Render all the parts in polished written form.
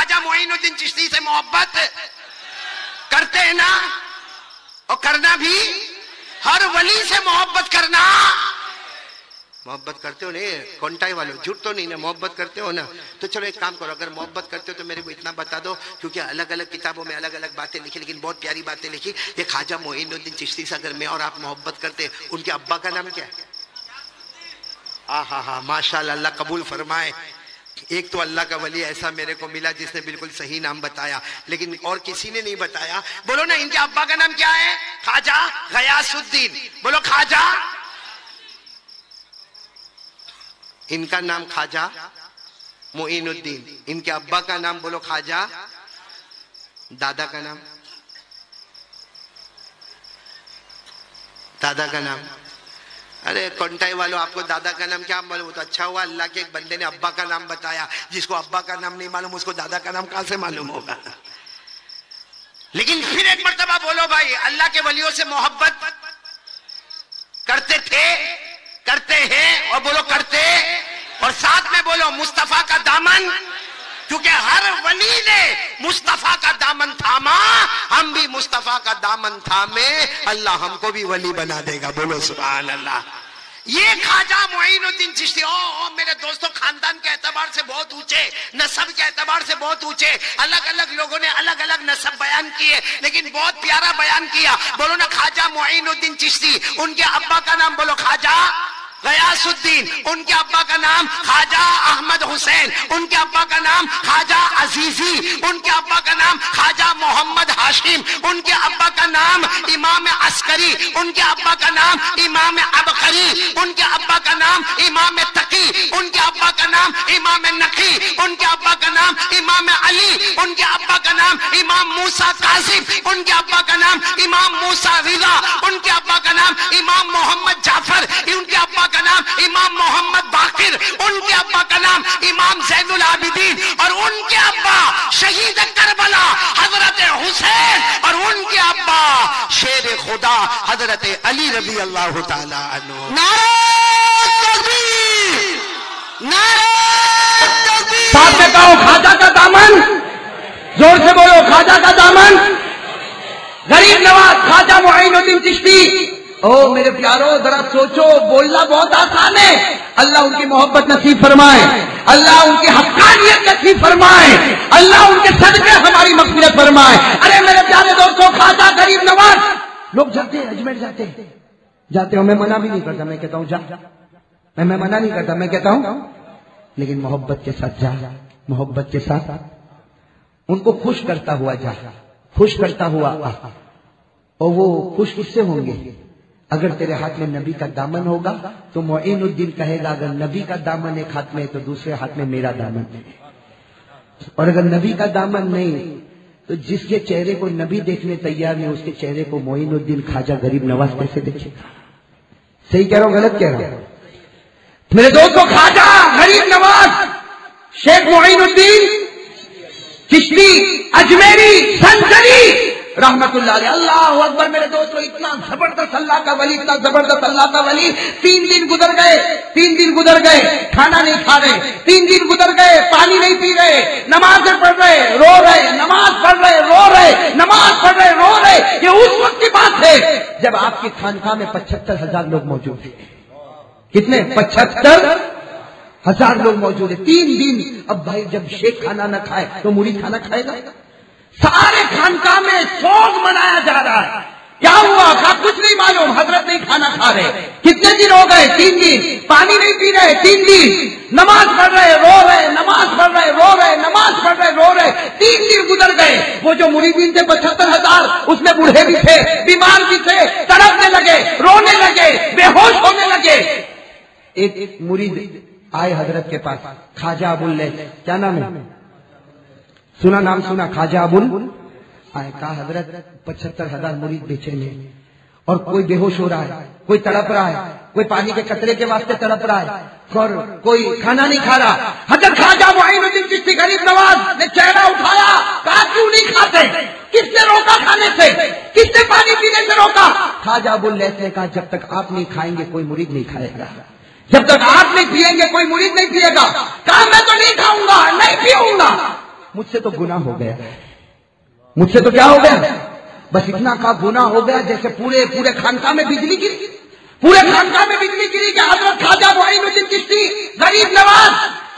خواجہ معین الدین چشتی سے محبت کرتے ہیں نا؟ اور کرنا بھی، ہر ولی سے محبت کرنا، محبت کرتے ہو نہیں کونٹائی والوں، جھوٹ تو نہیں نا، محبت کرتے ہو نا؟ تو چلو ایک کام کرو، اگر محبت کرتے ہو تو میرے کو اتنا بتا دو، کیونکہ الگ الگ کتابوں میں الگ الگ باتیں لکھی، لیکن بہت پیاری باتیں لکھی. یہ خواجہ معین الدین چشتی سے اگر میں اور آپ محبت کرتے، ان کے ابا کا نام کیا ہے؟ ہاں ماشاءاللہ، اللہ قبول فرمائے. ایک تو اللہ کا ولی ایسا میرے کو ملا جس نے بالکل صحیح نام بتایا، لیکن اور کسی نے نہیں بتایا. بولو نا ان کے ابا کا نام کیا ہے؟ خواجہ غیاث الدین. بولو خواجہ. ان کا نام خواجہ معین الدین، ان کے ابا کا نام بولو خواجہ. دادا کا نام؟ دادا کا نام؟ ارے کونٹائی والوں، آپ کو دادا کا نام کیا معلوم؟ تو اچھا ہوا اللہ کے ایک بندے نے ابا کا نام بتایا. جس کو ابا کا نام نہیں معلوم اس کو دادا کا نام کہاں سے معلوم ہوگا؟ لیکن پھر ایک مرتبہ بولو بھائی، اللہ کے ولیوں سے محبت کرتے تھے، کرتے ہیں، اور بولو کرتے، اور ساتھ میں بولو مصطفیٰ کا دامن، کیونکہ ہر ولی نے مصطفیٰ کا دامن تھاما، ہم بھی مصطفیٰ کا دامن تھامے، اللہ ہم کو بھی ولی بنا دے گا. بولو سبحان اللہ. یہ خواجہ معین الدین چشتی میرے دوستوں خاندان کے اعتبار سے بہت اونچے، نسب کے اعتبار سے بہت اونچے. الگ الگ لوگوں نے الگ الگ نسب بیان کیے، لیکن بہت پیارا بیان کیا. بولو نا خواجہ معین الدین چشتی، ان کے ابا کا نام بولو خواجہ غیاث الدین، ان کے ابا کا نام خواجہ احمد حسین، ان کے ابا کا نام خواجہ عزیزی، ان کے ابا کا نام خواجہ محمد ہاشم، ان کے ابا کا نام امام عسکری، ان کے ابا کا نام امام عبقری، ان کے ابا کا نام امام تقی، ان کے ابا کا نام امام نقی، ان کے ابا کا نام امام علی، ان کے ابا کا نام امام موسیٰ کاظم، ان کے ابا کا نام امام موسیٰ رضا، ان کے ابا کا نام امام محمد جعفر، ان کے ابا کا نام امام محمد باقر، ان کے ابا کا نام امام زین العابدین، اور ان کے ابا شہید کربلا حضرت حسین، اور ان کے ابا شیر خدا حضرت علی رضی اللہ تعالی عنہ. نعرہ تکبیر، نعرہ تکبیر. ساتھ میں کہو خواجہ کا دامن، زور سے بولو خواجہ کا دامن. غریب نواز خواجہ معین الدین چشتی. میرے پیارو ذرا سوچو، بولنا بہت آسان ہے. اللہ ان کی محبت نصیب فرمائے، اللہ ان کی حقانیت نصیب فرمائے، اللہ ان کے صدقے ہماری مغفرت فرمائے. ارے میرے پیارے دوستوں، خواجہ غریب نواز لوگ جاتے ہیں اجمیر، جاتے ہوں. میں منع بھی نہیں کرتا، میں کہتا ہوں جا، میں منع نہیں کرتا، میں کہتا ہوں لیکن محبت کے ساتھ جا، محبت کے ساتھ ان کو خوش کرتا ہوا جا، خوش کرتا ہوا آ. اور وہ خوش کس سے ہوں گے؟ اگر تیرے ہاتھ میں نبی کا دامن ہوگا تو معین الدین کہے گا اگر نبی کا دامن ایک ہاتھ میں ہے تو دوسرے ہاتھ میں میرا دامن ہے. اور اگر نبی کا دامن نہیں تو جس کے چہرے کو نبی دیکھنے تیار نہیں، اس کے چہرے کو معین الدین خواجہ غریب نواز کیسے دیکھے گا؟ صحیح کہہ رہا ہوں غلط کہہ رہا ہوں؟ میرے دوستوں، خواجہ غریب نواز شیخ معین الدین چشتی اجمیری سنسری رحمت اللہ علیہ. اللہ اکبر. میرے دوستو، اتنا زبردست اللہ کا ولی، اتنا زبردست اللہ کا ولی. 3 دن گزر گئے کھانا نہیں کھا رہے، 3 دن گزر گئے پانی نہیں پی رہے، نمازیں پڑھ رہے رو رہے، نماز پڑھ رہے رو رہے، نماز پڑھ رہے رو رہے. یہ اس وقت کی بات ہے جب آپ کی خانقاہ میں 75,000 لوگ موجود تھے. کتنے؟ 75,000 لوگ موجود ہیں. 3 دن. اب بھائی جب شیخ کھانا نہ کھائے تو مرید کھانا کھائے گا؟ سارے خانقاہ میں سوگ منایا جا رہا ہے. کیا ہوا؟ کچھ نہیں معلوم. حضرت نہیں کھانا کھا رہے. کتنے دن ہو گئے؟ 3 دن. پانی نہیں پی رہے 3 دن. نماز پڑھ رہے رو رہے، نماز پڑھ رہے رو رہے، نماز پڑھ رہے رو رہے. 3 دن گزر گئے. وہ جو مریدین تھے 75,000، اس میں بوڑھے بھی تھے، بیمار بھی تھے، تڑپنے لگے، رونے لگے، بے ہوش ہونے لگے. ایک مرید آئے حضرت کے پاس، خواجہ ابواللیث. کیا نام ہے؟ سنا نام سنا؟ خواجہ ابواللیث آئے. کہا حضرت 75,000 مرید بے چین ہیں اور کوئی بے ہوش ہو رہا ہے، کوئی تڑپ رہا ہے، کوئی پانی کے قطرے کے واسطے تڑپ رہا ہے، اور کوئی کھانا نہیں کھا رہا. حضرت خواجہ معین الدین چشتی غریب نواز نے چہرہ اٹھایا، کہا کیوں نہیں کھاتے؟ کس نے روکا کھانے سے؟ کس نے پانی پینے سے روکا؟ خواجہ ابواللیث نے کہا جب تک آپ نہیں کھائیں گے کوئی مرید نہیں کھائے گا، جب تک آپ نہیں پیئیں گے کوئی مرید نہیں پیے گا. کہا میں تو نہیں کھاؤں گا، نہیں پیوں گا. مجھ سے تو گناہ ہو گیا، مجھ سے تو کیا ہو گیا؟ بس اتنا کا گناہ ہو گیا جیسے پورے خانقاہ میں بجلی گری، پورے خانقاہ میں بجلی گری کہ حضرت خواجہ معین الدین چشتی غریب نواز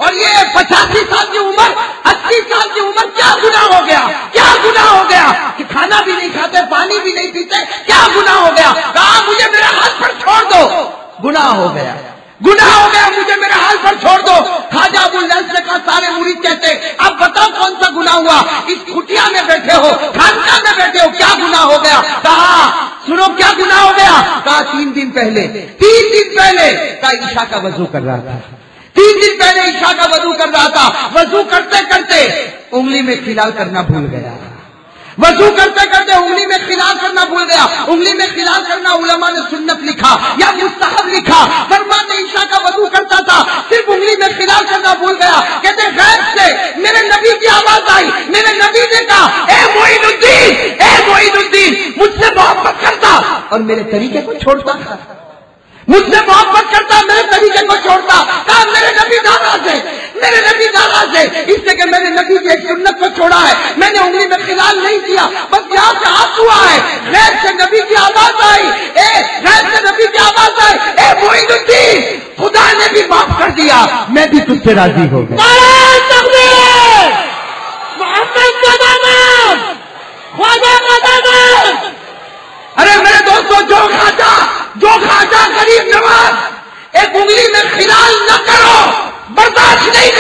اور یہ 85 سال کی عمر، 80 سال کی عمر، کیا گناہ ہو گیا؟ کیا گناہ ہو گیا کہ کھانا بھی نہیں کھاتے، پانی بھی نہیں پیتے؟ کیا گناہ ہو گیا؟ کہا مجھے میرے ہاتھ پر چھوڑ دو، گناہ ہو گیا، گناہ ہو گیا، مجھے میرے حال پر چھوڑ دو۔ خواجہ ابوالنصر نے کہا سارے مرید کہتے اب بتاؤ کون سا گناہ ہوا؟ اس کٹیا میں بیٹھے ہو، خانقاہ میں بیٹھے ہو، کیا گناہ ہو گیا؟ کہا سنو کیا گناہ ہو گیا؟ کہا 3 دن پہلے کہا عشاء کا وضو کر رہا تھا، 3 دن پہلے عشاء کا وضو کر رہا تھا، وضو کرتے کرتے انگلی میں خلال کرنا بھول گیا، وضو کرتے کرتے انگلی میں خلال کرنا بھول گیا۔ انگلی میں خلال کرنا علماء نے سنت لکھا یا مستحب لکھا، فرماتے عشاء کا وضو کرتا تھا، صرف انگلی میں خلال کرنا بھول گیا۔ کہتے غیب سے میرے نبی کی آواز آئی، میرے نبی نے کہا اے معین الدین مجھ سے محبت کرتا اور میرے طریقے کو چھوڑتا تھا، مجھ سے محبت کرتا میرے طریقے کو چھوڑتا۔ کہا میرے نبی ناراض ہے، میرے نبی ناراض ہے اس لیے کہ میرے نبی کی ایک سنت کو چھوڑا ہے، میں نے انگلی میں خلال نہیں کیا، بس یہاں سے ہاتھ ہوا ہے۔ غیر سے نبی کی آواز آئی، غیر سے نبی کی آواز آئی، اے معین الدین خدا نے بھی معاف کر دیا، میں بھی تجھ سے راضی ہو گیا۔ محمد کا دامن، خواجہ کا دامن۔ ارے میرے دوستو جو خواجہ غریب نواز ایک انگلی میں خلال نہ کرو برداشت نہیں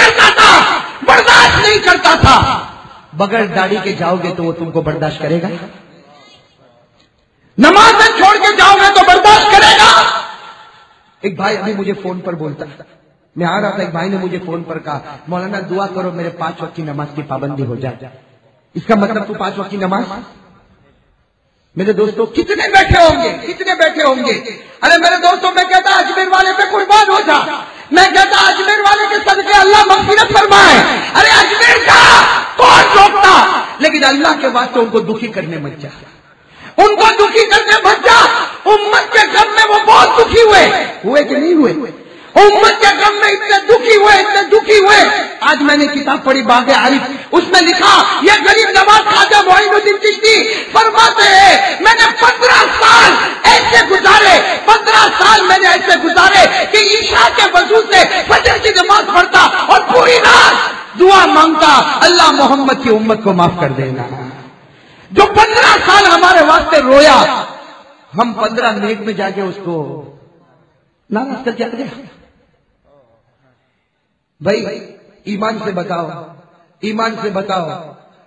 کرتا تھا، بغیر داڑھی کے جاؤ گے تو وہ تم کو برداشت کرے گا؟ نماز چھوڑ کے جاؤ گے تو برداشت کرے گا؟ ایک بھائی ابھی مجھے فون پر بولتا، میں آ رہا تھا، ایک بھائی نے مجھے فون پر کہا مولانا دعا کرو میرے 5 وقت کی نماز کی پابندی ہو جائے۔ اس کا مطلب تو 5 وقت کی نماز؟ میرے دوستوں کتنے بیٹھے ہوں گے؟ ارے میرے دوستوں میں کہتا اجمیر والے پہ قربان ہو جا، میں کہتا اجمیر والے کے صدقے اللہ مغفرت فرمائے۔ ارے اجمیر کا کون روکتا؟ لیکن اللہ کے واسطے ان کو دکھی کرنے مت جا، ان کو دکھی کرنے مت جا۔ امت کے غم میں وہ بہت دکھی ہوئے کہ نہیں ہوئے؟ امت کے غم میں اتنے دکھی ہوئے۔ آج میں نے کتاب پڑھی باغ عارف، اس میں لکھا یہ غریب نواز خواجہ معین الدین چشتی فرماتے ہیں میں نے 15 سال ایسے گزارے کہ عشاء کے وضو سے فجر کی نماز پڑھتا اور پوری رات دعا مانگتا اللہ محمد کی امت کو معاف کر دینا۔ جو 15 سال ہمارے واسطے رویا، ہم 15 منٹ میں جا کے اس کو ناراض کر کے گئے۔ بھائی ایمان سے بتاؤ،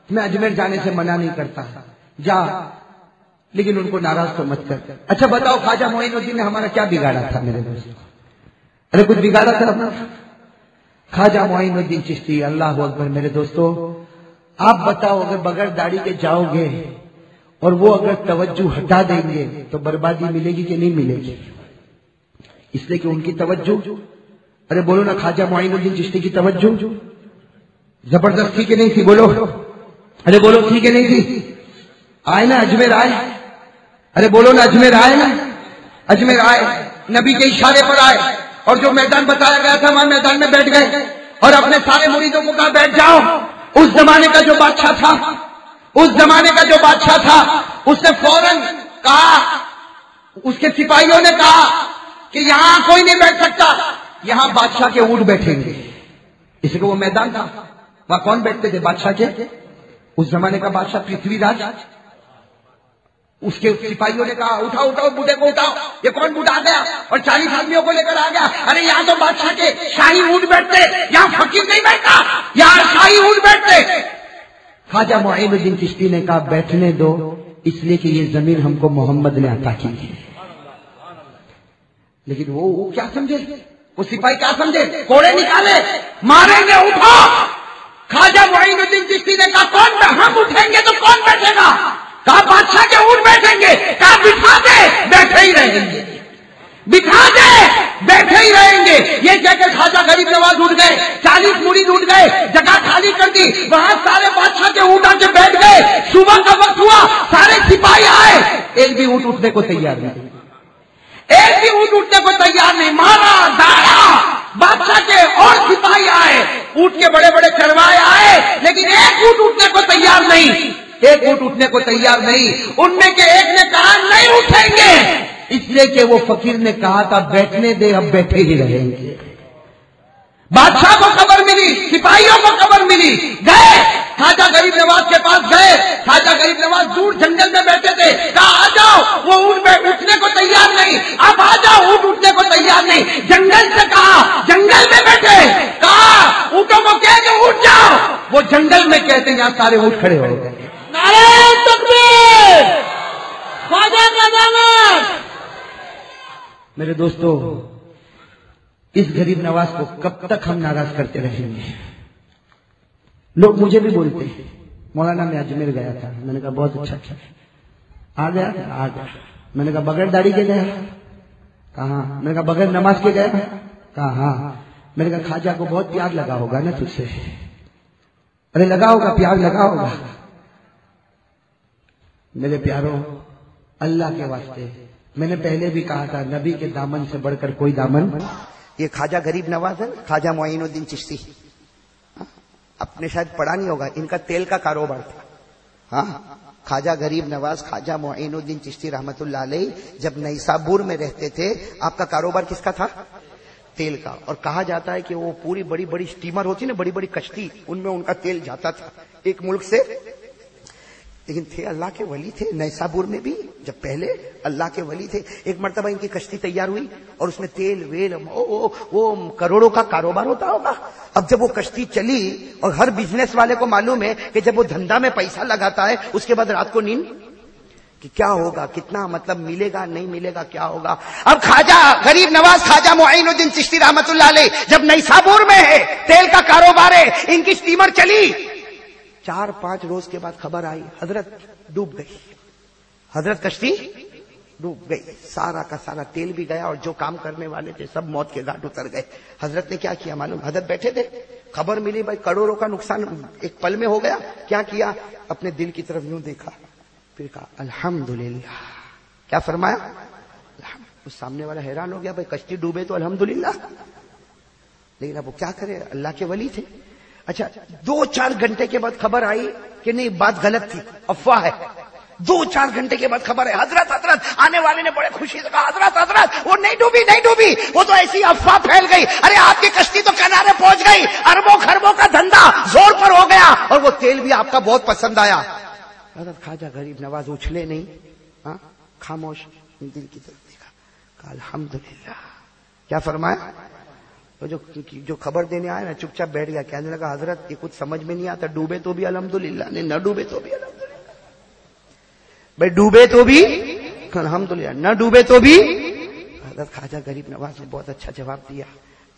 میں اجمیر جانے سے منع نہیں کرتا، جا، لیکن ان کو ناراض تو مت کر۔ اچھا بتاؤ خواجہ معین الدین نے ہمارا کیا بگاڑا تھا میرے دوست؟ ارے کچھ بگاڑا تھا اپنا؟ خواجہ معین الدین چشتی، اللہ اکبر۔ میرے دوستو آپ بتاؤ اگر بغیر داڑھی کے جاؤ گے اور وہ اگر توجہ ہٹا دیں گے تو بربادی ملے گی کہ نہیں ملے گی؟ اس لیے کہ ان کی توجہ، ارے بولو نا خواجہ معین الدین چشتی کی توجہ زبردست تھی کہ نہیں تھی؟ بولو، ارے بولو تھی کہ نہیں تھی؟ آئے نا اجمیر آئے، ارے بولو نا اجمیر آئے نا، اجمیر آئے، نبی کے اشارے پر آئے اور جو میدان بتایا گیا تھا وہاں میدان میں بیٹھ گئے اور اپنے سارے مریدوں کو کہا بیٹھ جاؤ۔ اس زمانے کا جو بادشاہ تھا اس نے فوراً کہا، اس کے سپاہیوں نے کہا کہ یہاں کوئی نہیں بیٹھ سکتا، یہاں بادشاہ کے اونٹ بیٹھیں گے۔ اس کو وہ میدان تھا، وہاں کون بیٹھتے تھے؟ بادشاہ کے، اس زمانے کا بادشاہ پرتھوی راج۔ اس کے سپاہیوں نے کہا اٹھاؤ بوڑھے کو اٹھاؤ، یہ کون بوڑھا آ گیا اور 40 آدمیوں کو لے کر آ گیا؟ ارے یہاں تو بادشاہ کے شاہی اونٹ بیٹھتے، یہاں فقیر نہیں بیٹھتا، یہاں شاہی اونٹ بیٹھتے۔ خواجہ معین الدین چشتی نے کہا بیٹھنے دو، اس لیے کہ یہ زمین ہم کو محمد نے عطا کی ہے۔ لیکن وہ کیا سمجھے، وہ سپاہی کیا سمجھے؟ کوڑے نکالے، ماریں گے، اٹھو۔ خواجہ معین الدین چشتی نے کہا کون، ہم اٹھیں گے تو کون بیٹھے گا؟ کہا بادشاہ کے اونٹ بیٹھیں گے، کہا بٹھا دے، بیٹھے ہی رہیں گے، بٹھا دے، بیٹھے ہی رہیں گے۔ یہ کہہ کے خواجہ غریب نواز اٹھ گئے، 40 مرید اٹھ گئے، جگہ خالی کر دی، وہاں سارے بادشاہ کے اونٹ آ کے بیٹھ گئے۔ صبح کا وقت ہوا، سارے سپاہی آئے، ایک بھی اونٹ اٹھنے کو تیار نہیں، ایک بھی اونٹ اٹھنے کو تیار نہیں۔ مارا داڑا، بادشاہ کے اور سپاہی آئے، اونٹ کے بڑے بڑے چروائے آئے، لیکن ایک ایک اونٹ اٹھنے کو تیار نہیں، ایک اونٹ اٹھنے کو تیار نہیں۔ ان میں کے ایک نے کہا نہیں اٹھیں گے، اس لیے کہ وہ فقیر نے کہا تھا بیٹھنے دے، اب بیٹھے ہی رہیں گے۔ بادشاہ کو خبر ملی، سپاہیوں کو خبر ملی، گئے خواجہ غریب نواز کے پاس گئے۔ خواجہ غریب نواز دور جنگل میں بیٹھے تھے، کہا آ جاؤ، وہ اونٹ اٹھنے کو تیار نہیں، اب آ جاؤ، اونٹ اٹھنے کو تیار نہیں۔ جنگل سے کہا، جنگل میں بیٹھے، کہا اونٹوں کو کہہ کہ اٹھ جاؤ، وہ جنگل میں کہتے یہاں سارے اونٹ کھڑے ہو گئے۔ نعرہ تکبیر، خواجہ کا دامن۔ میرے دوستو، اس غریب نواز کو کب تک ہم ناراض کرتے رہیں گے؟ لوگ مجھے بھی بولتے ہیں مولانا میں اجمیر گیا تھا، میں نے کہا بہت اچھا کیا، آ گیا آ گیا۔ میں نے کہا بغیر داڑھی کے گیا، کہاں؟ میں نے کہا بغیر نماز کے گیا، کہا ہاں۔ میں نے کہا خواجہ کو بہت پیار لگا ہوگا نا تجھ سے؟ ارے لگا ہوگا، پیار لگا ہوگا۔ میرے پیاروں، اللہ کے واسطے میں نے پہلے بھی کہا تھا نبی کے دامن سے بڑھ کر کوئی دامن۔ یہ خواجہ غریب نواز ہے، خواجہ معین الدین چشتی، آپ نے شاید پڑھا نہیں ہوگا، ان کا تیل کا کاروبار تھا۔ ہاں، خواجہ غریب نواز خواجہ معین الدین چشتی رحمت اللہ علیہ جب نیسابور میں رہتے تھے، آپ کا کاروبار کس کا تھا؟ تیل کا۔ اور کہا جاتا ہے کہ وہ پوری بڑی بڑی سٹیمر ہوتی نا، بڑی بڑی کشتی، ان میں ان کا تیل جاتا تھا ایک ملک سے۔ لیکن تھے اللہ کے ولی تھے، نیسابور میں بھی جب پہلے اللہ کے ولی تھے۔ ایک مرتبہ ان کی کشتی تیار ہوئی اور اس میں تیل ویل، وہ کروڑوں کا کاروبار ہوتا ہوگا۔ اب جب وہ کشتی چلی، اور ہر بزنس والے کو معلوم ہے کہ جب وہ دھندا میں پیسہ لگاتا ہے اس کے بعد رات کو نیند، کہ کیا ہوگا، کتنا مطلب ملے گا نہیں ملے گا، کیا ہوگا۔ اب خواجہ غریب نواز خواجہ معین الدین چشتی رحمت اللہ علیہ جب نیسابور میں ہے، تیل کا کاروبار ہے، ان کی سٹیمر چلی، 4-5 روز کے بعد خبر آئی حضرت ڈوب گئی، حضرت کشتی ڈوب گئی، سارا کا سارا تیل بھی گیا اور جو کام کرنے والے تھے سب موت کے گھاٹ اتر گئے۔ حضرت نے کیا کیا معلوم؟ حضرت بیٹھے تھے، خبر ملی بھائی کروڑوں کا نقصان ایک پل میں ہو گیا، کیا کیا؟ اپنے دل کی طرف یوں دیکھا، پھر کہا الحمدللہ۔ کیا فرمایا؟ اس سامنے والا حیران ہو گیا، بھائی کشتی ڈوبے تو الحمدللہ، لیکن اب وہ کیا کرے، اللہ کے ولی تھے۔ اچھا 2-4 گھنٹے کے بعد خبر آئی کہ نہیں بات غلط تھی، افواہ ہے۔ 2-4 گھنٹے کے بعد خبر ہے، حضرت آنے والے نے بڑے خوشی سے کہا حضرت وہ نہیں ڈوبی، وہ تو ایسی افواہ پھیل گئی، ارے آپ کی کشتی تو کنارے پہنچ گئی، اربوں خربوں کا دھندا زور پر ہو گیا، اور وہ تیل بھی آپ کا بہت پسند آیا۔ حضرت خواجہ غریب نواز اچھلے نہیں، ہاں خاموش، دل کی طرف دیکھا، کہا الحمدللہ۔ کیا فرمایا؟ جو خبر دینے آیا نا چپ چاپ بیٹھ گیا، کہنے لگا حضرت یہ کچھ سمجھ میں نہیں آتا، ڈوبے تو بھی الحمدللہ، نہ ڈوبے تو بھی الحمدللہ، بھائی ڈوبے تو بھی الحمدللہ، نہ ڈوبے تو بھی۔ حضرت خواجہ غریب نواز نے بہت اچھا جواب دیا،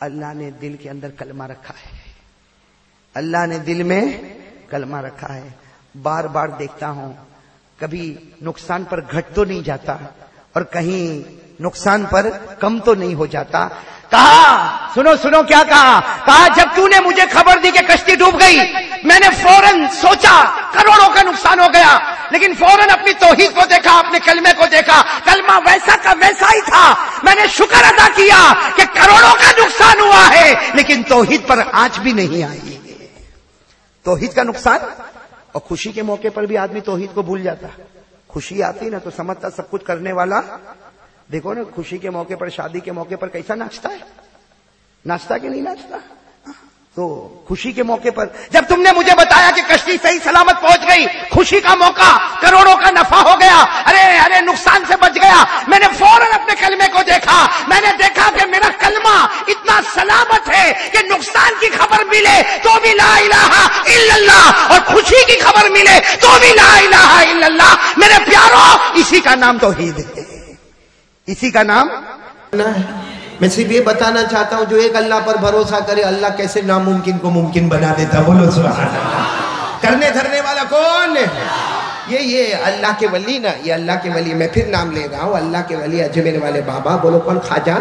اللہ نے دل کے اندر کلمہ رکھا ہے، اللہ نے دل میں کلمہ رکھا ہے۔ بار بار دیکھتا ہوں کبھی نقصان پر گھٹ تو نہیں جاتا اور کہیں نقصان پر کم تو نہیں ہو جاتا۔ کہا سنو کیا کہا جب تو نے مجھے خبر دی کہ کشتی ڈوب گئی، میں نے فوراً سوچا کروڑوں کا نقصان ہو گیا، لیکن فوراً اپنی توحید کو دیکھا، اپنے کلمے کو دیکھا، کلمہ ویسا کا ویسا ہی تھا۔ میں نے شکر ادا کیا کہ کروڑوں کا نقصان ہوا ہے لیکن توحید پر آنچ بھی نہیں آئی۔ توحید کا نقصان، اور خوشی کے موقع پر بھی آدمی توحید کو بھول جاتا، خوشی آتی نا تو سمجھتا سب کچھ کرنے والا۔ دیکھو نا خوشی کے موقع پر، شادی کے موقع پر کیسا ناچتا ہے، ناچتا کہ نہیں ناچتا؟ تو خوشی کے موقع پر جب تم نے مجھے بتایا کہ کشتی صحیح سلامت پہنچ گئی، خوشی کا موقع، کروڑوں کا نفع ہو گیا، ارے نقصان سے بچ گیا، میں نے فوراً اپنے کلمے کو دیکھا، میں نے دیکھا کہ میرا کلمہ اتنا سلامت ہے کہ نقصان کی خبر ملے تو بھی لا الہ الا اللہ، اور خوشی کی خبر ملے تو بھی لا الہ الا اللہ۔ میرے پیاروں، اسی کا نام توحید ہے، اسی کا نام۔ میں صرف یہ بتانا چاہتا ہوں جو ایک اللہ پر بھروسہ کرے، اللہ کیسے ناممکن کو ممکن بنا دیتا۔ بولو سبحان اللہ۔ کرنے دھرنے والا کون؟ یہ اللہ کے ولی نا، یہ اللہ کے ولی، میں پھر نام لے رہا ہوں، اللہ کے ولی اجمیر والے بابا، بولو کون؟ خواجہ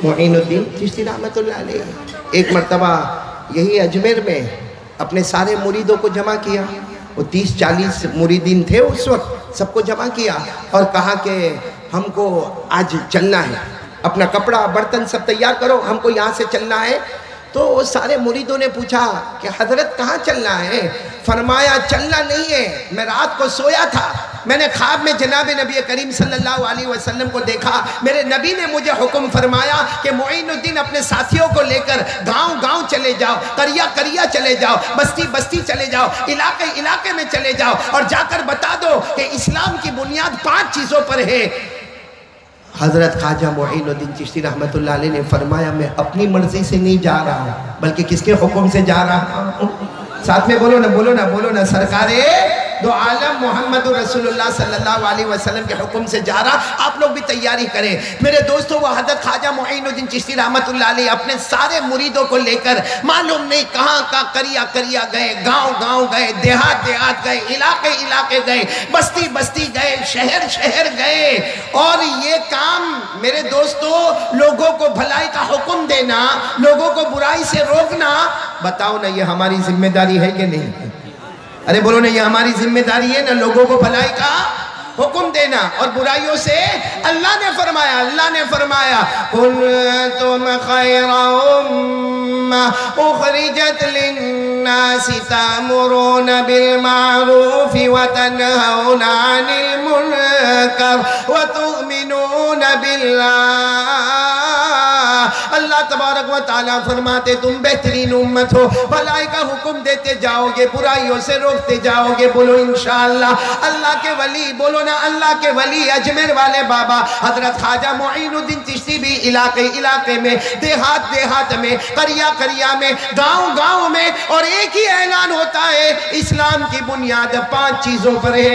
معین الدین چشتی رحمت اللہ علیہ۔ ایک مرتبہ یہی اجمیر میں اپنے سارے مریدوں کو جمع کیا، وہ 30-40 مریدین تھے اس وقت، سب کو جمع کیا اور کہا کہ ہم کو آج چلنا ہے، اپنا کپڑا برتن سب تیار کرو، ہم کو یہاں سے چلنا ہے۔ تو سارے مریدوں نے پوچھا کہ حضرت کہاں چلنا ہے؟ فرمایا چلنا نہیں ہے، میں رات کو سویا تھا، میں نے خواب میں جناب نبی کریم صلی اللہ علیہ وسلم کو دیکھا، میرے نبی نے مجھے حکم فرمایا کہ معین الدین اپنے ساتھیوں کو لے کر گاؤں گاؤں چلے جاؤ، قریہ قریہ چلے جاؤ، بستی بستی چلے جاؤ، علاقے علاقے میں چلے جاؤ اور جا کر بتا دو کہ اسلام کی بنیاد 5 چیزوں پر ہے۔ حضرت خواجہ معین الدین چشتی رحمت اللہ علیہ نے فرمایا میں اپنی مرضی سے نہیں جا رہا ہوں بلکہ کس کے حکم سے جا رہا ہوں؟ ساتھ میں بولو نا بولو نا بولو نا، سرکار دو عالم محمد رسول اللہ صلی اللہ علیہ وسلم کے حکم سے جا رہا۔ آپ لوگ بھی تیاری کریں میرے دوستو۔ وہ حضرت خواجہ معین الدین چشتی رحمت اللہ علیہ اپنے سارے مریدوں کو لے کر معلوم نہیں کہاں کا قریہ قریہ گئے، گاؤں گاؤں گئے، دیہات دیہات گئے، علاقے علاقے گئے، بستی بستی گئے، شہر شہر گئے۔ اور یہ کام میرے دوستو، لوگوں کو بھلائی کا حکم دینا، لوگوں کو برائی سے روکنا، بتاؤ نا یہ ہماری ذمہ داری ہے کہ نہیں؟ ارے بولو نا یہ ہماری ذمہ داری ہے نا، لوگوں کو بھلائی کا حکم دینا اور برائیوں سے۔ اللہ نے فرمایا کنتم خیر امہ اخرجت للناس تأمرون بالمعروف وتنہون عن المنکر وتؤمنون باللہ۔ اللہ تبارک و تعالیٰ فرماتے تم بہترین امت ہو، بھلائی کا حکم دیتے جاؤ گے، برائیوں سے روکتے جاؤ گے۔ بولو انشاءاللہ۔ اللہ کے ولی، بولو نا اللہ کے ولی، اجمیر والے بابا حضرت خواجہ معین الدین چشتی بھی علاقے علاقے میں، دیہات دیہات میں، قریہ قریہ میں، گاؤں گاؤں میں، اور ایک ہی اعلان ہوتا ہے اسلام کی بنیاد 5 چیزوں پر ہے۔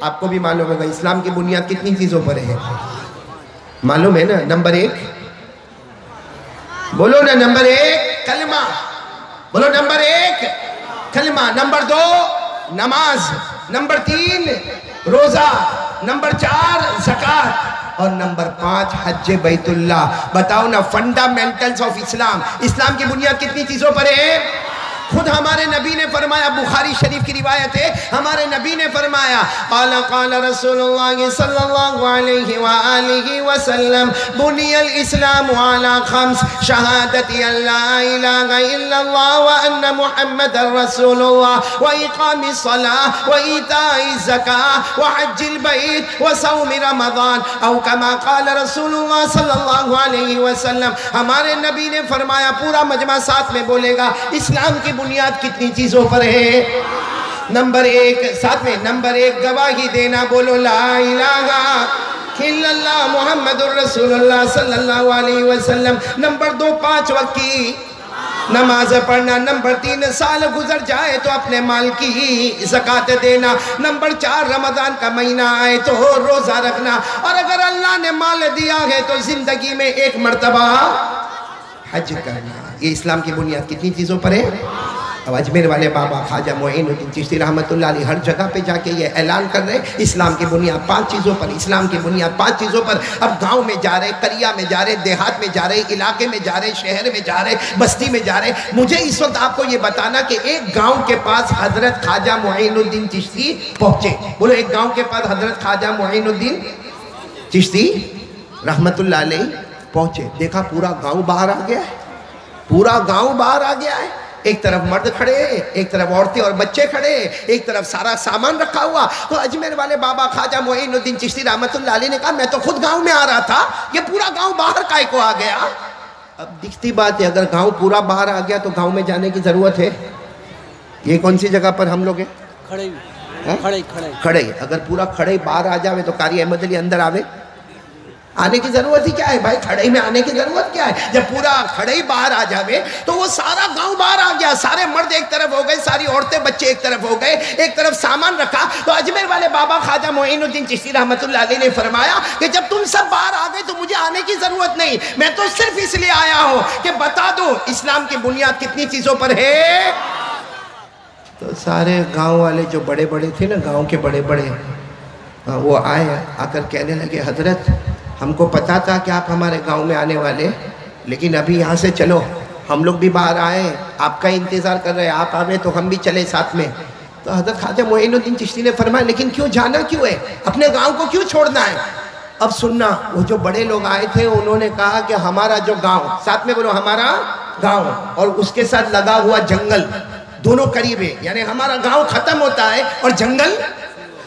آپ کو بھی معلوم ہوگا اسلام کی بنیاد کتنی چیزوں پر ہے؟ معلوم ہے نا؟ نمبر 1 بولو نا، نمبر 1 کلمہ، بولو نمبر 1 کلمہ، نمبر 2 نماز، نمبر 3 روزہ، نمبر 4 زکوٰۃ اور نمبر 5 حج بیت اللہ۔ بتاؤ نا فنڈامنٹلز آف اسلام، اسلام کی بنیاد کتنی چیزوں پر ہے؟ خود ہمارے نبی نے فرمایا، بخاری شریف کی روایت ہے، ہمارے نبی نے فرمایا قال رسول اللہ صلی اللہ علیہ وآلہ وسلم بنی الاسلام علی 5 شہادت ان لا الہ الا اللہ وان محمد رسول اللہ واقام الصلاة وایتاء الزکاة وحج البیت وصوم رمضان او کما قال رسول اللہ صلی اللہ علیہ وسلم۔ ہمارے نبی نے فرمایا، پورا مجمع ساتھ میں بولے گا، اسلام کی بنیاد کتنی چیزوں پر ہے؟ نمبر 1 ساتھ میں، نمبر 1 گواہی دینا، بولو لا الہ الا اللہ محمد الرسول اللہ صلی اللہ علیہ وسلم۔ نمبر 2 5 وقت کی نماز پڑھنا۔ نمبر 3 سال گزر جائے تو اپنے مال کی زکوٰۃ دینا۔ نمبر 4 رمضان کا مہینہ آئے تو روزہ رکھنا، اور اگر اللہ نے مال دیا ہے تو زندگی میں 1 مرتبہ حج کرنا۔ یہ اسلام کی بنیاد کتنی چیزوں پر ہے؟ اب اجمیر والے بابا خواجہ معین الدین چشتی رحمت اللہ علیہ ہر جگہ پہ جا کے یہ اعلان کر رہے ہیں اسلام کی بنیاد 5 چیزوں پر، اسلام کی بنیاد 5 چیزوں پر۔ اب گاؤں میں جا رہے، قریہ میں جا رہے، دیہات میں جا رہے، علاقے میں جا رہے، شہر میں جا رہے، بستی میں جا رہے۔ مجھے اس وقت آپ کو یہ بتانا کہ ایک گاؤں کے پاس حضرت خواجہ معین الدین چشتی پہنچے۔ بولو ایک گاؤں کے پاس حضرت خواجہ معین الدین چشتی رحمت اللہ علیہ پہنچے، دیکھا پورا گاؤں باہر آ گیا ہے، پورا گاؤں باہر آ گیا ہے۔ ایک طرف مرد کھڑے، ایک طرف عورتیں اور بچے کھڑے، ایک طرف سارا سامان رکھا ہوا۔ تو اجمیر والے بابا خواجہ معین الدین چشتی رحمت اللہ علیہ نے کہا میں تو خود گاؤں میں آ رہا تھا، یہ پورا گاؤں باہر کائے کو آ گیا؟ اب دکھتی بات ہے، اگر گاؤں پورا باہر آ گیا تو گاؤں میں جانے کی ضرورت ہے؟ یہ کون سی جگہ پر ہم لوگ ہیں؟ کھڑے۔ اگر پورا کھڑے باہر آ جاوے تو قاری احمد علی اندر آوے؟ آنے کی ضرورت ہی کیا ہے بھائی؟ کھڑے میں آنے کی ضرورت کیا ہے؟ جب پورا کھڑے ہی باہر آ جاوے تو وہ سارا گاؤں باہر آ گیا، سارے مرد ایک طرف ہو گئے، ساری عورتیں بچے ایک طرف ہو گئے، ایک طرف سامان رکھا۔ تو اجمیر والے بابا خواجہ معین الدین چشتی رحمت اللہ علیہ نے فرمایا کہ جب تم سب باہر آ گئے تو مجھے آنے کی ضرورت نہیں، میں تو صرف اس لیے آیا ہوں کہ بتا دو اسلام کی بنیاد کتنی چیزوں پر ہے۔ تو سارے گاؤں والے جو بڑے بڑے تھے نا، گاؤں کے بڑے بڑے، وہ آئے، آ کر کہنے لگے حضرت ہم کو پتا تھا کہ آپ ہمارے گاؤں میں آنے والے، لیکن ابھی یہاں سے چلو، ہم لوگ بھی باہر آئے، آپ کا انتظار کر رہے، آپ آوے تو ہم بھی چلے ساتھ میں۔ تو حضرت خواجہ معین الدین چشتی نے فرمایا لیکن کیوں جانا کیوں ہے؟ اپنے گاؤں کو کیوں چھوڑنا ہے؟ اب سننا، وہ جو بڑے لوگ آئے تھے انہوں نے کہا کہ ہمارا جو گاؤں، ساتھ میں بولو ہمارا گاؤں، اور اس کے ساتھ لگا ہوا جنگل دونوں قریب ہیں، یعنی ہمارا گاؤں ختم ہوتا ہے اور جنگل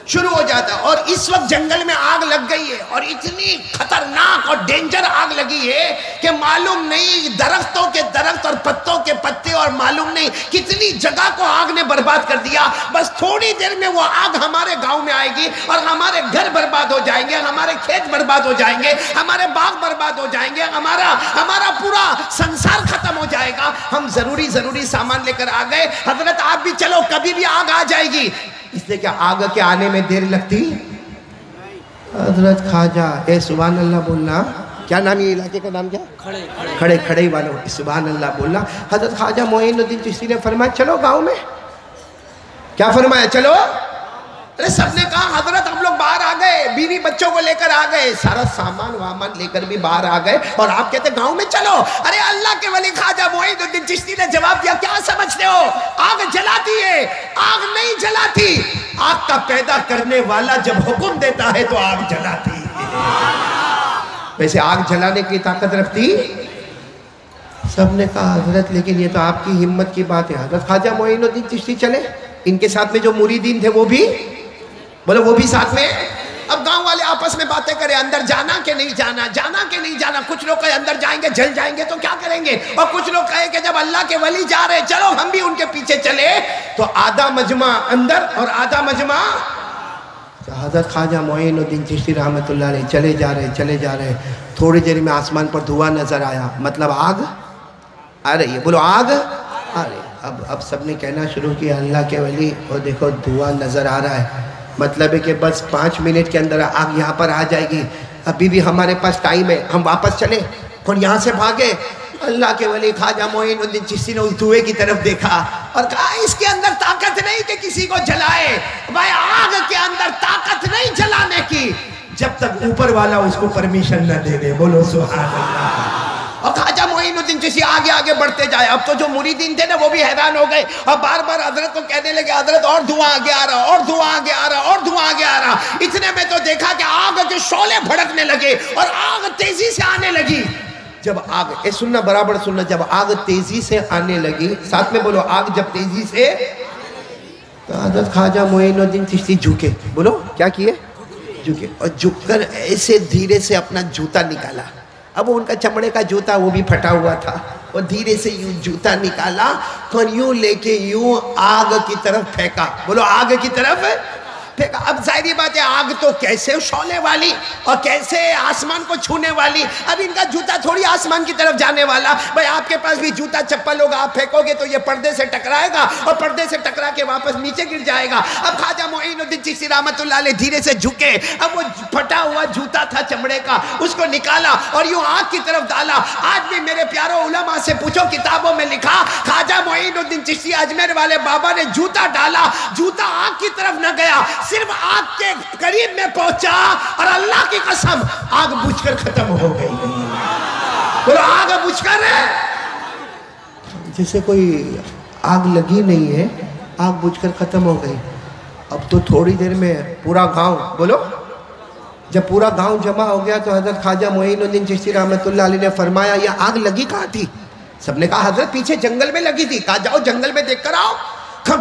شروع ہو جاتا ہے، اور اس وقت جنگل میں آگ لگ گئی ہے، اور اتنی خطرناک اور ڈینجر آگ لگی ہے کہ معلوم نہیں درختوں کے درخت اور پتوں کے پتے، اور معلوم نہیں کتنی جگہ کو آگ نے برباد کر دیا۔ بس تھوڑی دیر میں وہ آگ ہمارے گاؤں میں آئے گی اور ہمارے گھر برباد ہو جائیں گے، ہمارے کھیت برباد ہو جائیں گے، ہمارے باغ برباد ہو جائیں گے، ہمارا پورا سنسار ختم ہو جائے گا۔ ہم ضروری سامان لے کر آ گئے، حضرت آپ بھی چلو، کبھی بھی آگ آ جائے گی۔ اس لیے کیا آگ کے آنے میں دیر لگتی؟ حضرت خواجہ، اے سبحان اللہ بولنا، کیا نام یہ علاقے کا نام کیا؟ کھڑے والوں، سبحان اللہ بولنا۔ حضرت خواجہ معین الدین چشتی نے فرمایا چلو گاؤں میں، کیا فرمایا؟ چلو۔ ارے سب نے کہا حضرت ہم لوگ باہر آ گئے، بیوی بچوں کو لے کر آ گئے، سارا سامان وامان لے کر بھی باہر آ گئے، اور آپ کہتے گاؤں میں چلو۔ ارے اللہ کے ولی خواجہ معین الدین چشتی نے جواب دیا، کیا سمجھتے ہو آگ جلاتی ہے؟ آگ نہیں جلاتی، آگ کا پیدا کرنے والا جب حکم دیتا ہے تو آگ جلاتی ہے۔ ویسے آگ جلانے کی طاقت رکھتی؟ سب نے کہا حضرت لیکن یہ تو آپ کی ہمت کی بات ہے۔ حضرت خواجہ معین الدین چشتی چلے، ان کے ساتھ میں جو مریدین تھے وہ بھی بولو وہ بھی ساتھ میں۔ اب گاؤں والے آپس میں باتیں کریں، اندر جانا کہ نہیں جانا، جانا کہ نہیں جانا۔ کچھ لوگ کہے اندر جائیں گے جل جائیں گے تو کیا کریں گے، اور کچھ لوگ کہے کہ جب اللہ کے ولی جا رہے چلو ہم بھی ان کے پیچھے چلے۔ تو آدھا مجمع اندر اور آدھا مجمع۔ حضرت خواجہ معین الدین چشتی رحمت اللہ علیہ چلے جا رہے، تھوڑی دیر میں آسمان پر دھواں نظر آیا، مطلب آگ آ رہی ہے، بولو آگ آ رہی ہے۔ اب سب نے کہنا شروع کیا اللہ کے ولی وہ دیکھو دھواں نظر آ رہا ہے، مطلب ہے کہ بس 5 منٹ کے اندر آگ یہاں پر آ جائے گی، ابھی بھی ہمارے پاس ٹائم ہے، ہم واپس چلیں۔ کون یہاں سے بھاگے؟ اللہ کے ولی خواجہ معین الدین چشتی نے اس دھوئے کی طرف دیکھا اور کہا اس کے اندر طاقت نہیں کہ کسی کو جلائے، بھائی آگ کے اندر طاقت نہیں جلانے کی جب تک اوپر والا اس کو پرمیشن نہ دے دے، بولو سبحان اللہ۔ اور خواجہ معین الدین چشتی آگے بڑھتے جائے۔ اب تو جو مریدین تھے نا وہ بھی حیران ہو گئے اور بار بار حضرت کو کہنے لگے حضرت اور دھواں آگے آ رہا، اور دھواں آگے آ رہا، اور دھواں آگے آ رہا۔ اتنے میں تو دیکھا کہ آگ کے شعلے بھڑکنے لگے اور آگ تیزی سے آنے لگی۔ جب آگ سننا برابر سننا، جب آگ تیزی سے آنے لگی، ساتھ میں بولو آگ جب تیزی سے، تو حضرت خواجہ معین الدین چشتی جھکے، بولو کیا کیے؟ جھکے، اور جھک کر ایسے دھیرے سے اپنا جوتا نکالا۔ اب وہ ان کا چمڑے کا جوتا وہ بھی پھٹا ہوا تھا، اور دھیرے سے یوں جوتا نکالا اور یوں لے کے یوں آگ کی طرف پھینکا، بولو آگ کی طرف پھینکا۔ اب ظاہری بات ہے آگ تو کیسے شعلے والی اور کیسے آسمان کو چھونے والی، اب ان کا جوتا تھوڑی آسمان کی طرف جانے والا۔ بھائی آپ کے پاس بھی جوتا چپل ہوگا، آپ پھینکو گے تو یہ پردے سے ٹکرائے گا اور پردے سے ٹکرا کے واپس نیچے گر جائے گا۔ اب خواجہ معین الدین چشتی رحمت اللہ علیہ دھیرے سے جھکے، اب وہ پھٹا ہوا جوتا تھا چمڑے کا، اس کو نکالا اور یوں آگ کی طرف ڈالا۔ آج بھی میرے پیارو علماء سے پوچھو، کتابوں میں لکھا خواجہ معین الدین چشتی اجمیر والے بابا نے جوتا ڈالا، جوتا آگ کی طرف نہ گیا، صرف آگ کے قریب میں پہنچا اور اللہ کی قسم آگ بجھ کر ختم ہو گئی۔ بولو آگ بجھ کر، جیسے کوئی آگ لگی نہیں ہے، آگ بجھ کر ختم ہو گئی۔ اب تو تھوڑی دیر میں پورا گاؤں، بولو جب پورا گاؤں جمع ہو گیا تو حضرت خواجہ معین الدین چشتی رحمت اللہ علیہ نے فرمایا یہ آگ لگی کہاں تھی؟ سب نے کہا حضرت پیچھے جنگل میں لگی تھی۔ کہا جاؤ جنگل میں دیکھ کر آؤ۔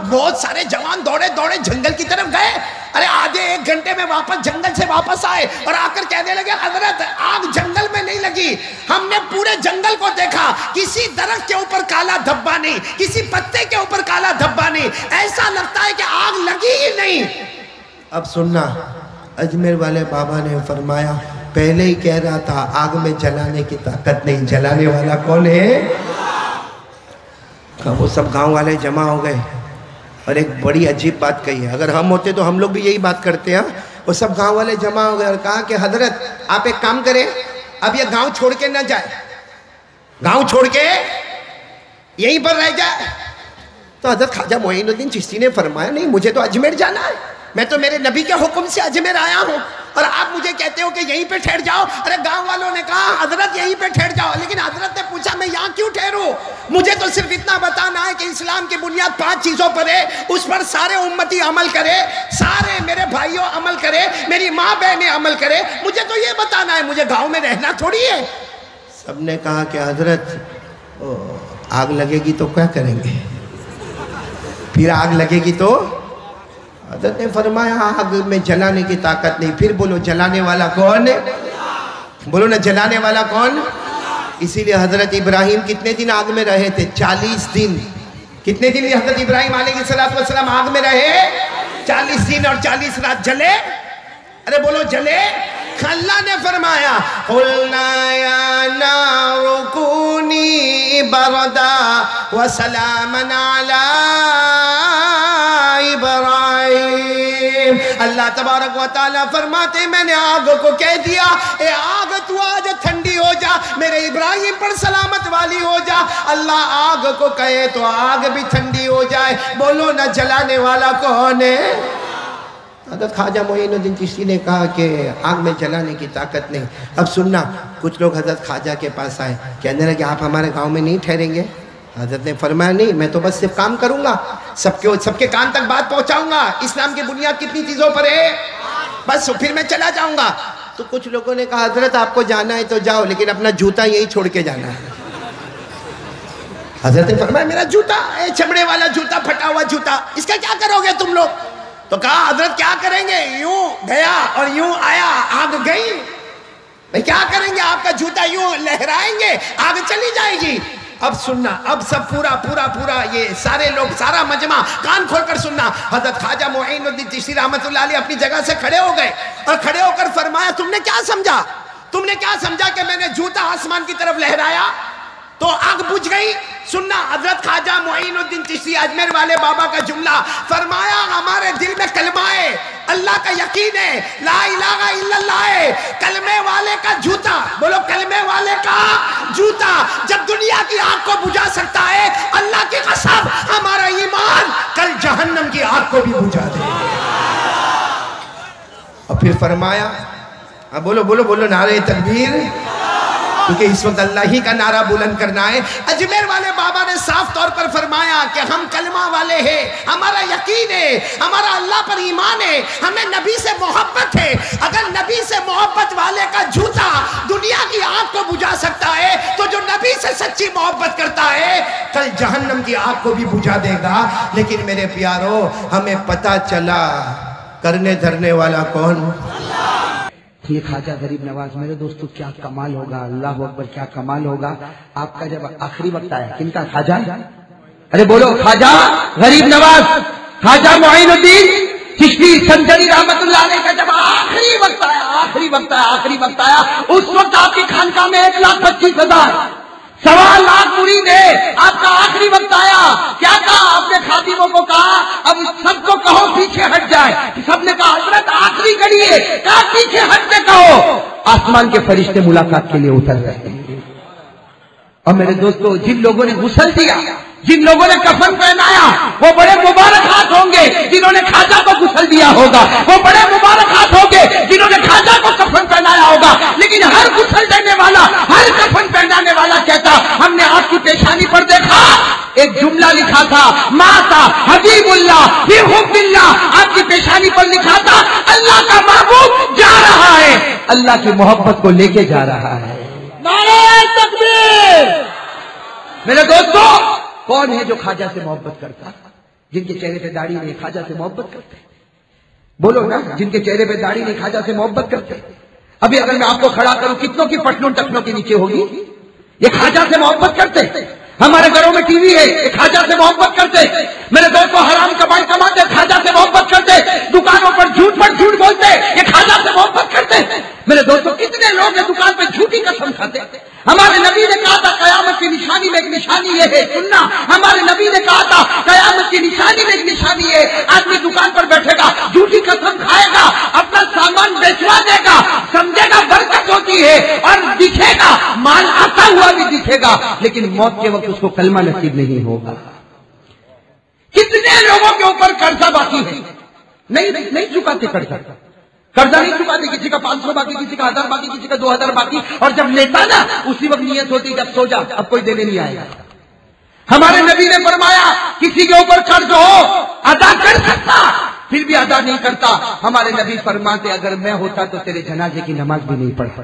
بہت سارے جوان دوڑے جنگل کی طرف گئے، ارے آدھے 1 گھنٹے میں واپس جنگل سے واپس آئے اور آ کر کہنے لگے حضرت آگ جنگل میں نہیں لگی، ہم نے پورے جنگل کو دیکھا، کسی درخت کے اوپر کالا دھبا نہیں، کسی پتے کے اوپر کالا دھبا نہیں، ایسا لگتا ہے کہ آگ لگی ہی نہیں۔ اب سننا، اجمیر والے بابا نے فرمایا پہلے ہی کہہ رہا تھا آگ میں جلانے کی طاقت نہیں، جلانے والا کون ہے؟ وہ سب گاؤں والے جمع ہو گئے اور ایک بڑی عجیب بات کہی ہے، اگر ہم ہوتے تو ہم لوگ بھی یہی بات کرتے ہیں۔ وہ سب گاؤں والے جمع ہو گئے اور کہا کہ حضرت آپ ایک کام کریں، اب یہ گاؤں چھوڑ کے نہ جائے، گاؤں چھوڑ کے یہیں پر رہ جائے۔ تو حضرت خواجہ معین الدین چشتی نے فرمایا نہیں، مجھے تو اجمیر جانا ہے، میں تو میرے نبی کے حکم سے اجمیر آیا ہوں اور آپ مجھے کہتے ہو کہ یہیں پہ ٹھہر جاؤ۔ ارے گاؤں والوں نے کہا حضرت یہیں پہ ٹھہر جاؤ، لیکن حضرت نے پوچھا میں یہاں کیوں ٹھہروں؟ مجھے تو صرف اتنا بتانا ہے کہ اسلام کی بنیاد 5 چیزوں پر ہے، اس پر سارے امتی عمل کرے، سارے میرے بھائیوں عمل کرے، میری ماں بہنیں عمل کرے، مجھے تو یہ بتانا ہے، مجھے گاؤں میں رہنا تھوڑی ہے۔ سب نے کہا کہ حضرت آگ لگے گی تو کیا کریں گے؟ پھر آگ لگے گی تو حضرت نے فرمایا آگ میں جلانے کی طاقت نہیں. پھر بولو جلانے والا کون ہے؟ بولو نا جلانے والا کون؟ اسی لیے حضرت ابراہیم کتنے دن آگ میں رہے تھے؟ 40 دن. کتنے دن حضرت ابراہیم علیہ السلام آگ میں رہے؟ 40 دن اور 40 رات. جلے؟ ارے بولو جلے؟ اللہ نے فرمایا قُلْنَا يَا نَارُ كُونِي بَرْدًا وَسَلَامًا عَلَىٰ ابراہیم. اللہ تبارک و تعالیٰ فرماتے میں نے آگ کو کہہ دیا اے آگ تو آج ٹھنڈی ہو جا، میرے ابراہیم پر سلامت والی ہو جا. اللہ آگ کو کہے تو آگ بھی ٹھنڈی ہو جائے. بولو نہ جلانے والا کون ہے؟ حضرت خواجہ معین الدین چشتی نے کہا کہ آگ میں جلانے کی طاقت نہیں. اب سننا، کچھ لوگ حضرت خواجہ کے پاس آئے، کہنے لگے آپ ہمارے گاؤں میں نہیں ٹھہریں گے؟ حضرت نے فرمایا نہیں، میں تو بس صرف کام کروں گا، سب کے کان تک بات پہنچاؤں گا. اسلام کی بنیاد کتنی چیزوں پر ہے، بس پھر میں چلا جاؤں گا. تو کچھ لوگوں نے کہا حضرت آپ کو جانا ہے تو جاؤ، لیکن اپنا جوتا یہی چھوڑ کے جانا ہے. حضرت نے فرمایا میرا جوتا، چمڑے والا جوتا، پھٹا ہوا جوتا، اس کا کیا کرو گے تم لوگ؟ تو کہا حضرت کیا کریں گے، یوں گیا اور یوں آیا، آگ گئی. بھئی کیا کریں گے، آپ کا جوتا یوں لہرائیں گے، آگ چلی جائے گی. اب سننا، اب سب پورا یہ سارے لوگ، سارا مجمع کان کھول کر سننا. حضرت خواجہ معین الدین چشتی رحمت اللہ علیہ اپنی جگہ سے کھڑے ہو گئے اور کھڑے ہو کر فرمایا تم نے کیا سمجھا؟ تم نے کیا سمجھا کہ میں نے جوتا آسمان کی طرف لہرایا تو آگ بجھ گئی؟ سننا، حضرت خواجہ معین الدین چشتی اجمیر والے بابا کا جملہ، فرمایا ہمارے دل میں کلمہ ہے، اللہ کا یقین ہے، لا الہ الا اللہ ہے. کلمے والے کا جوتا، بولو کلمے والے کا جوتا جب دنیا کی آگ کو بجھا سکتا ہے، اللہ کی قسم ہمارا ایمان کل جہنم کی آگ کو بھی بجھا دے. اور پھر فرمایا، بولو نعرہ تکبیر، کیونکہ اس وقت اللہ ہی کا نعرہ بلند کرنا ہے. اجمیر والے بابا نے صاف طور پر فرمایا کہ ہم کلمہ والے ہیں، ہمارا یقین ہے، ہمارا اللہ پر ایمان ہے، ہمیں نبی سے محبت ہے. اگر نبی سے محبت والے کا جوتا دنیا کی آگ کو بجھا سکتا ہے تو جو نبی سے سچی محبت کرتا ہے کل جہنم کی آگ کو بھی بجھا دے گا. لیکن میرے پیارو، ہمیں پتہ چلا کرنے دھرنے والا کون؟ یہ خواجہ غریب نواز. میرے دوستو کیا کمال ہوگا، اللہ اکبر کیا کمال ہوگا. آپ کا جب آخری وقت آیا، کن کا؟ خواجہ، ارے بولو خواجہ غریب نواز، خواجہ معین الدین چشتی سنجری رحمت اللہ علیہ کا جب آخری وقت آیا، اس وقت آپ کی خانقاہ میں 1,25,000 سوا لاکھ مرید ہے. آپ کا آخری وقت آیا، کیا کہا آپ نے؟ خادموں کو کہا اب سب کو کہو پیچھے ہٹ جائے. سب نے کہا حضرت آخری گھڑی ہے، کہا پیچھے ہٹ کے کہو. آسمان کے فرشتے ملاقات کے لیے اتر گئے. اور میرے دوستو، جن لوگوں نے غسل دیا، جن لوگوں نے کفن پہنایا، وہ بڑے مبارک ہاتھ ہوں گے جنہوں نے خواجہ کو غسل دیا ہوگا. وہ بڑے مبارک ہاتھ ہوں گے جنہوں نے خواجہ کو کفن پہنایا ہوگا. لیکن ہر غسل دینے والا، ہر کفن پہنانے والا کہتا ہم نے آپ کی پیشانی پر دیکھا، ایک جملہ لکھا تھا، ماتا حبیب اللہ فی حب اللہ. آپ کی پیشانی پر لکھا تھا اللہ کا محبوب جا رہا ہے، اللہ کی محبت کو لے کے جا رہا ہے. نعرہ تکبیر. میرے دوستو، کون ہے جو خواجہ سے محبت کرتا؟ جن کے چہرے پہ داڑھی نہیں، خواجہ سے محبت کرتے. بولو نا، جن کے چہرے پہ داڑھی نہیں، خواجہ سے محبت کرتے. ابھی اگر میں آپ کو کھڑا کروں، کتنوں کی پٹنوں ٹکنوں کے نیچے ہوگی؟ یہ خواجہ سے محبت کرتے. ہمارے گھروں میں ٹی وی ہے، یہ خواجہ سے محبت کرتے. میرے دوستو، حرام کمائی کماتے، خواجہ سے محبت کرتے. دکانوں پر جھوٹ بولتے، یہ خواجہ سے محبت کرتے. میرے دوستو، کتنے لوگ ہیں دکان پہ جھوٹی قسم کھاتے. ہمارے نبی نے کہا تھا قیامت کی نشانی میں ایک نشانی یہ ہے، سننا، ہمارے نبی نے کہا تھا قیامت کی نشانی میں ایک نشانی ہے، آدمی دکان پر بیٹھے گا، جھوٹی قسم کھائے گا، اپنا سامان بیچوا دے گا، سمجھے گا برکت ہوتی ہے، اور دکھے گا مال آتا ہوا بھی دکھے گا، لیکن موت کے وقت اس کو کلمہ نصیب نہیں ہوگا. کتنے لوگوں کے اوپر قرضہ باقی ہے، نہیں چکاتے قرضہ نہیں چکاتے. کسی کا 500 باقی، کسی کا 1000 باقی، کسی کا 2000 باقی. اور جب لیتا نا، اسی وقت نیت ہوتی جب سو جا، اب کوئی دینے نہیں آئے گا. ہمارے نبی نے فرمایا کسی کے اوپر قرض ہو ادا کر سکتا، پھر بھی ادا نہیں کرتا. ہمارے نبی فرماتے اگر میں ہوتا تو تیرے جنازے کی نماز بھی نہیں پڑھتا.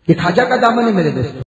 یہ خواجہ کا دامن ہے میرے دوست.